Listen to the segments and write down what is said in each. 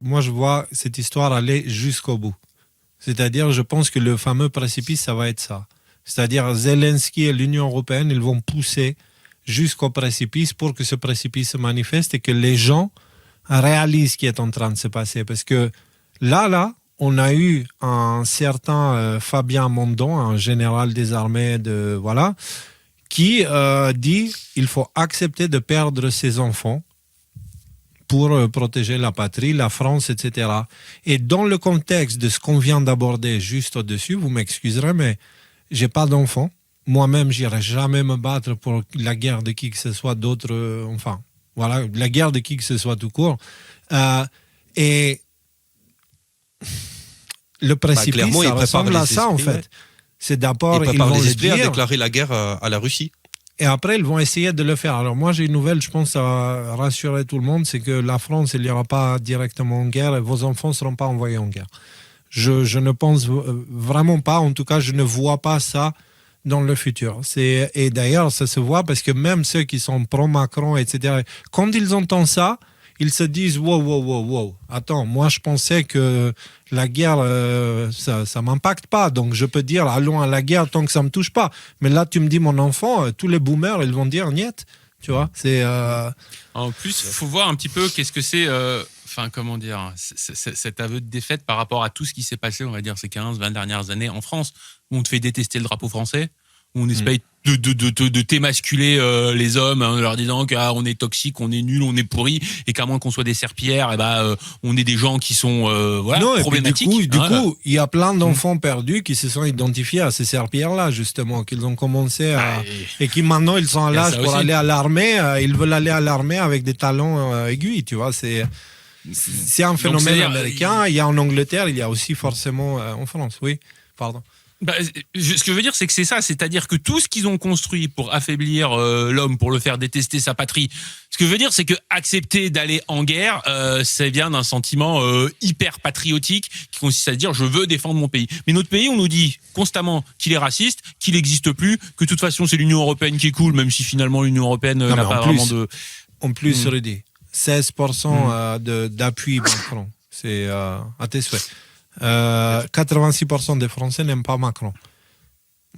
moi, je vois cette histoire aller jusqu'au bout. C'est-à-dire, je pense que le fameux précipice, ça va être ça. C'est-à-dire, Zelensky et l'Union européenne, ils vont pousser jusqu'au précipice pour que ce précipice se manifeste et que les gens réalisent ce qui est en train de se passer. Parce que là, on a eu un certain Fabien Mondon, un général des armées qui dit il faut accepter de perdre ses enfants pour protéger la patrie, la France, etc. Et dans le contexte de ce qu'on vient d'aborder juste au-dessus, vous m'excuserez, mais j'ai pas d'enfants. Moi-même, j'irai jamais me battre pour la guerre de qui que ce soit d'autres. La guerre de qui que ce soit tout court. Et le précipice, ça ressemble à ça, en fait. Ouais. C'est d'abord, ils vont les esprits à déclarer la guerre à la Russie. Et après, ils vont essayer de le faire. Alors moi, j'ai une nouvelle, je pense, à rassurer tout le monde, c'est que la France, il n'y aura pas directement en guerre et vos enfants ne seront pas envoyés en guerre. Je ne pense vraiment pas, en tout cas, je ne vois pas ça dans le futur. Et d'ailleurs, ça se voit parce que même ceux qui sont pro-Macron, etc., quand ils entendent ça, ils se disent wow. Attends, moi je pensais que la guerre, ça m'impacte pas. Donc je peux dire allons à la guerre tant que ça me touche pas. Mais là, tu me dis mon enfant, tous les boomers, ils vont dire niet. Tu vois, c'est. En plus, il faut voir un petit peu qu'est-ce que c'est. Comment dire, cet aveu de défaite par rapport à tout ce qui s'est passé, on va dire, ces 15-20 dernières années en France, où on te fait détester le drapeau français, où on essaye de témasculer les hommes en leur disant qu'on est toxique, on est nul, on est pourri, et qu'à moins qu'on soit des serpillères, on est des gens qui sont problématiques. Du coup, il y a plein d'enfants perdus qui se sont identifiés à ces serpillères-là, justement, qu'ils ont commencé à... Et qui maintenant, ils sont à l'âge pour aller à l'armée, ils veulent aller à l'armée avec des talons aiguilles, tu vois, c'est un phénomène américain, il y a en Angleterre, il y a aussi forcément en France, oui, pardon. Ce que je veux dire, c'est que c'est ça, c'est-à-dire que tout ce qu'ils ont construit pour affaiblir l'homme, pour le faire détester sa patrie, ce que je veux dire, c'est que accepter d'aller en guerre, ça vient d'un sentiment hyper patriotique qui consiste à dire je veux défendre mon pays. Mais notre pays, on nous dit constamment qu'il est raciste, qu'il n'existe plus, que de toute façon c'est l'Union européenne qui est cool, même si finalement l'Union européenne n'a pas vraiment de... En plus, Rudy, 16% d'appui Macron, c'est à tes souhaits. 86% des Français n'aiment pas Macron.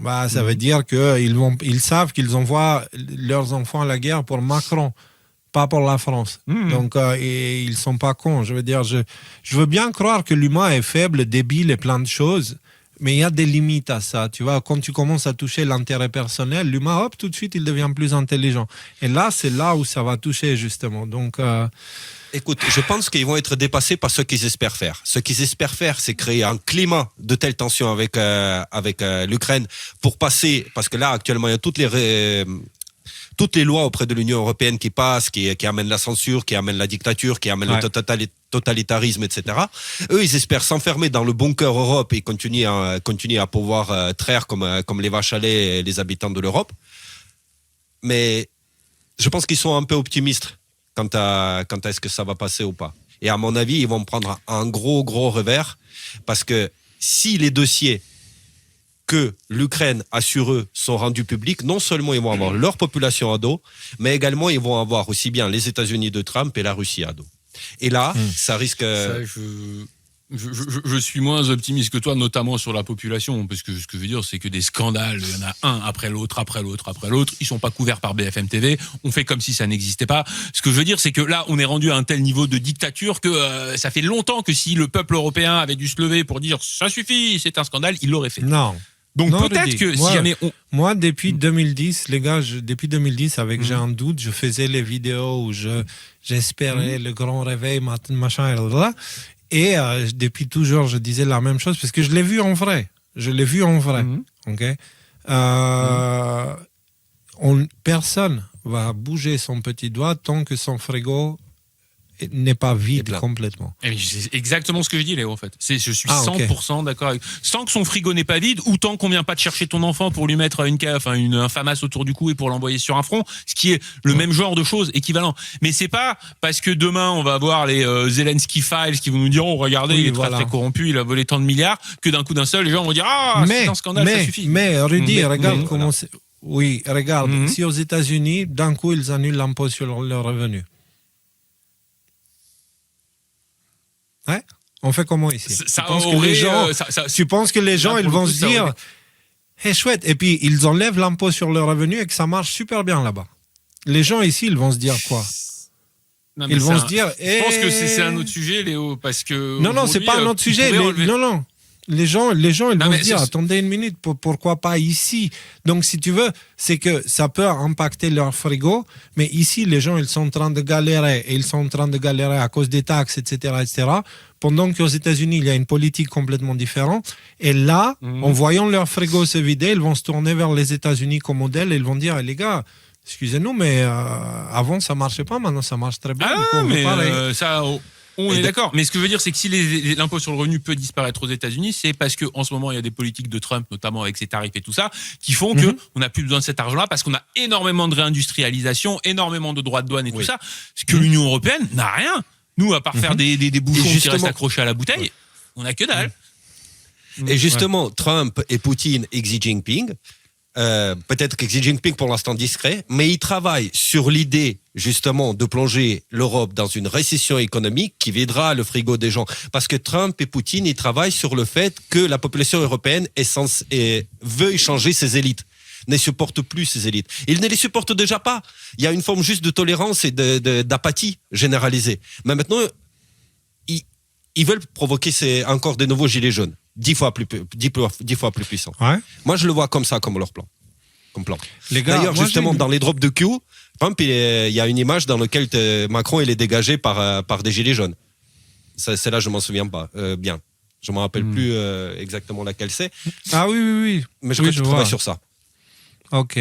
Ça veut dire qu'ils savent qu'ils envoient leurs enfants à la guerre pour Macron, pas pour la France. Donc, et ils sont pas cons. Je veux dire, je veux bien croire que l'humain est faible, débile et plein de choses, mais il y a des limites à ça. Tu vois, quand tu commences à toucher l'intérêt personnel, l'humain, hop, tout de suite, il devient plus intelligent. Et là, c'est là où ça va toucher, justement. Donc... Écoute, je pense qu'ils vont être dépassés par ce qu'ils espèrent faire. Ce qu'ils espèrent faire, c'est créer un climat de telle tension avec l'Ukraine pour passer, parce que là, actuellement, il y a toutes les lois auprès de l'Union européenne qui passent, qui amènent la censure, qui amènent la dictature, qui amènent le totalitarisme, etc. Eux, ils espèrent s'enfermer dans le bunker Europe et continuer à pouvoir traire comme les vaches à lait les habitants de l'Europe. Mais je pense qu'ils sont un peu optimistes quant à est-ce que ça va passer ou pas. Et à mon avis, ils vont prendre un gros revers, parce que si les dossiers que l'Ukraine a sur eux sont rendus publics, non seulement ils vont avoir leur population à dos, mais également ils vont avoir aussi bien les États-Unis de Trump et la Russie à dos. Et là, ça risque... Je suis moins optimiste que toi, notamment sur la population, parce que ce que je veux dire, c'est que des scandales, il y en a un après l'autre, ils sont pas couverts par BFM TV, on fait comme si ça n'existait pas. Ce que je veux dire, c'est que là, on est rendu à un tel niveau de dictature que ça fait longtemps que si le peuple européen avait dû se lever pour dire ça suffit, c'est un scandale, il l'aurait fait. Non. Donc peut-être que si jamais moi depuis 2010, les gars, depuis 2010, avec J'ai un doute, je faisais les vidéos où j'espérais le grand réveil, machin, et et depuis toujours, je disais la même chose parce que je l'ai vu en vrai. Ok. Personne va bouger son petit doigt tant que son frigo n'est pas vide complètement. C'est exactement ce que je dis, Léo, en fait. Je suis 100% d'accord avec... Tant que son frigo n'est pas vide, ou tant qu'on vient pas de chercher ton enfant pour lui mettre un FAMAS autour du cou et pour l'envoyer sur un front, ce qui est le même genre de choses, équivalent. Mais c'est pas parce que demain, on va avoir les Zelensky Files qui vont nous dire, oh, regardez, il est très corrompu, il a volé tant de milliards, que d'un coup d'un seul, les gens vont dire, c'est un scandale, ça suffit. Mais Rudy, regarde comment c'est... Oui, regarde, si aux États-Unis, d'un coup, ils annulent l'impôt sur leurs revenus. On fait comment ici? Ça Tu penses que aurait, les gens, ça- tu penses que les gens, Là, ils pour le vont coup, se ça dire, aurait- hé, chouette, et puis ils enlèvent l'impôt sur le revenu et que ça marche super bien là-bas. Les gens ici, ils vont se dire quoi? Non, mais Ils vont c'est se dire, Je pense que c'est un autre sujet, Léo, parce que. Non, non, c'est aujourd'hui, pas un autre ils sujet. pourraient enlever- Non. Les gens, ils Non, vont mais se dire, c'est- attendez une minute, pourquoi pas ici? Donc, si tu veux, c'est que ça peut impacter leur frigo, mais ici, les gens, ils sont en train de galérer, et ils sont en train de galérer à cause des taxes, etc., pendant qu'aux États-Unis, il y a une politique complètement différente. Et là, en voyant leur frigo se vider, ils vont se tourner vers les États-Unis comme modèle et ils vont dire, les gars, excusez-nous, mais avant, ça marchait pas, maintenant, ça marche très bien. Ah, du coup, on veut mais pareil. ça. On Et est de- d'accord, mais ce que je veux dire, c'est que si l'impôt sur le revenu peut disparaître aux États-Unis, c'est parce qu'en ce moment, il y a des politiques de Trump, notamment avec ses tarifs et tout ça, qui font que on n'a plus besoin de cet argent-là parce qu'on a énormément de réindustrialisation, énormément de droits de douane et tout Oui. ça. Ce que l'Union européenne n'a rien. Nous, à part faire des bouchons qui justement- restent accrochés à la bouteille, on n'a que dalle. Et justement, Trump et Poutine et Xi Jinping, peut-être que Xi Jinping pour l'instant discret, mais il travaille sur l'idée justement de plonger l'Europe dans une récession économique qui videra le frigo des gens. Parce que Trump et Poutine, ils travaillent sur le fait que la population européenne veuille changer ses élites, ne supporte plus ces élites. Ils ne les supportent déjà pas. Il y a une forme juste de tolérance et d'apathie généralisée. Mais maintenant, ils veulent provoquer encore de nouveaux gilets jaunes. 10 fois plus puissants. Ouais. Moi, je le vois comme ça, comme leur plan. Comme plan. Les gars, D'ailleurs, moi, justement, j'ai- dans les drops de Q, Trump, il y a une image dans laquelle Macron il est dégagé par des gilets jaunes. Celle-là, je m'en souviens pas bien. Je ne me rappelle plus exactement laquelle c'est. Ah oui. Mais je Oui, crois qu'il je travaille vois. sur ça. Ok.